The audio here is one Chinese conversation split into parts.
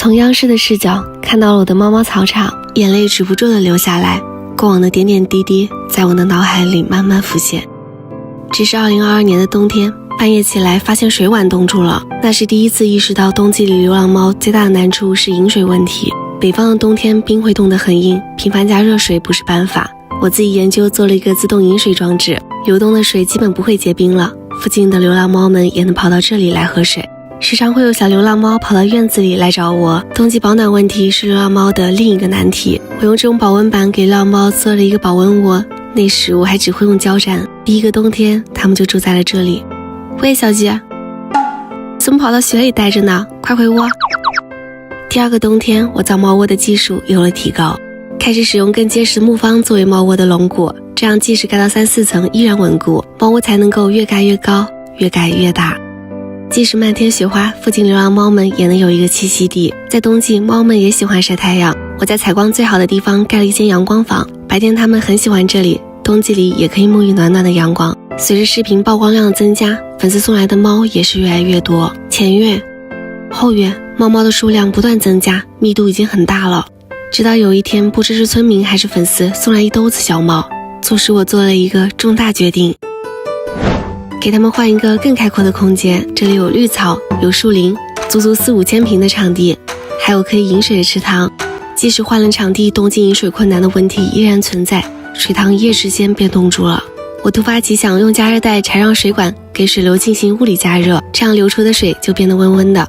从央视的视角看到了我的猫猫草场，眼泪止不住的流下来，过往的点点滴滴在我的脑海里慢慢浮现。这是2022年的冬天，半夜起来发现水管冻住了，那是第一次意识到冬季里流浪猫最大的难处是饮水问题。北方的冬天冰会冻得很硬，频繁加热水不是办法。我自己研究做了一个自动饮水装置，流动的水基本不会结冰了，附近的流浪猫们也能跑到这里来喝水。时常会有小流浪猫跑到院子里来找我。冬季保暖问题是流浪猫的另一个难题，我用这种保温板给流浪猫做了一个保温窝，那时我还只会用胶粘，第一个冬天它们就住在了这里。喂，小鸡，怎么跑到雪里待着呢？快回窝。第二个冬天，我造猫窝的技术有了提高，开始使用更结实的木方作为猫窝的龙骨，这样即使盖到3-4层依然稳固，猫窝才能够越盖越高，越盖越大。即使漫天雪花，附近流浪猫们也能有一个栖息地。在冬季，猫们也喜欢晒太阳，我在采光最好的地方盖了一间阳光房，白天它们很喜欢这里，冬季里也可以沐浴暖暖的阳光。随着视频曝光量的增加，粉丝送来的猫也是越来越多。前月、后月，猫猫的数量不断增加，密度已经很大了。直到有一天，不知是村民还是粉丝送来一兜子小猫，促使我做了一个重大决定，给他们换一个更开阔的空间。这里有绿草，有树林，足足4-5千平的场地，还有可以饮水的池塘。即使换了场地，冬季饮水困难的问题依然存在，水塘一夜之间变冻住了。我突发奇想，用加热带缠上水管，给水流进行物理加热，这样流出的水就变得温温的。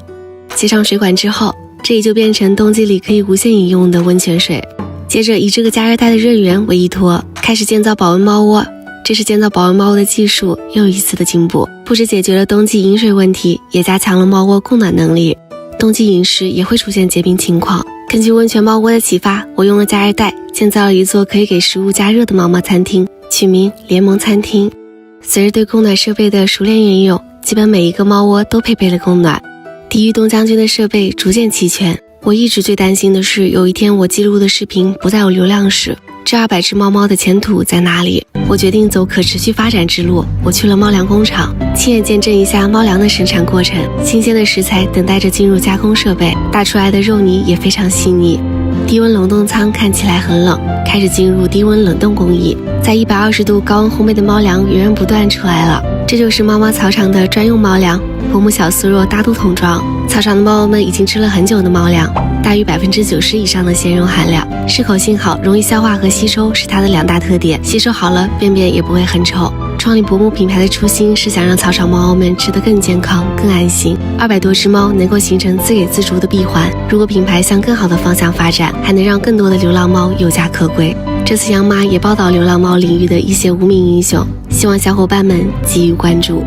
接上水管之后，这里就变成冬季里可以无限饮用的温泉水。接着以这个加热带的热源为依托，开始建造保温猫窝。这是建造保温猫窝的技术又一次的进步，不止解决了冬季饮水问题，也加强了猫窝供暖能力。冬季饮食也会出现结冰情况。根据温泉猫窝的启发，我用了加热带建造了一座可以给食物加热的猫猫餐厅，取名联盟餐厅。随着对供暖设备的熟练运用，基本每一个猫窝都配备了供暖。抵御东将军的设备逐渐齐全。我一直最担心的是，有一天我记录的视频不再有流量时，这200只猫猫的前途在哪里？我决定走可持续发展之路，我去了猫粮工厂，亲眼见证一下猫粮的生产过程。新鲜的食材等待着进入加工设备，打出来的肉泥也非常细腻。低温冷冻仓看起来很冷，开始进入低温冷冻工艺，在120度高温烘焙的猫粮源源不断出来了。这就是猫猫草场的专用猫粮，薄木小酥肉大肚桶装。草场的猫猫们已经吃了很久的猫粮，大于90%以上的鲜肉含量，适口性好，容易消化和吸收是它的2大特点。吸收好了，便便也不会很臭。创立薄木品牌的初心是想让草场猫猫们吃得更健康、更安心。200多只猫能够形成自给自足的闭环，如果品牌向更好的方向发展，还能让更多的流浪猫有家可归。这次央妈也报道流浪猫领域的一些无名英雄，希望小伙伴们给予关注。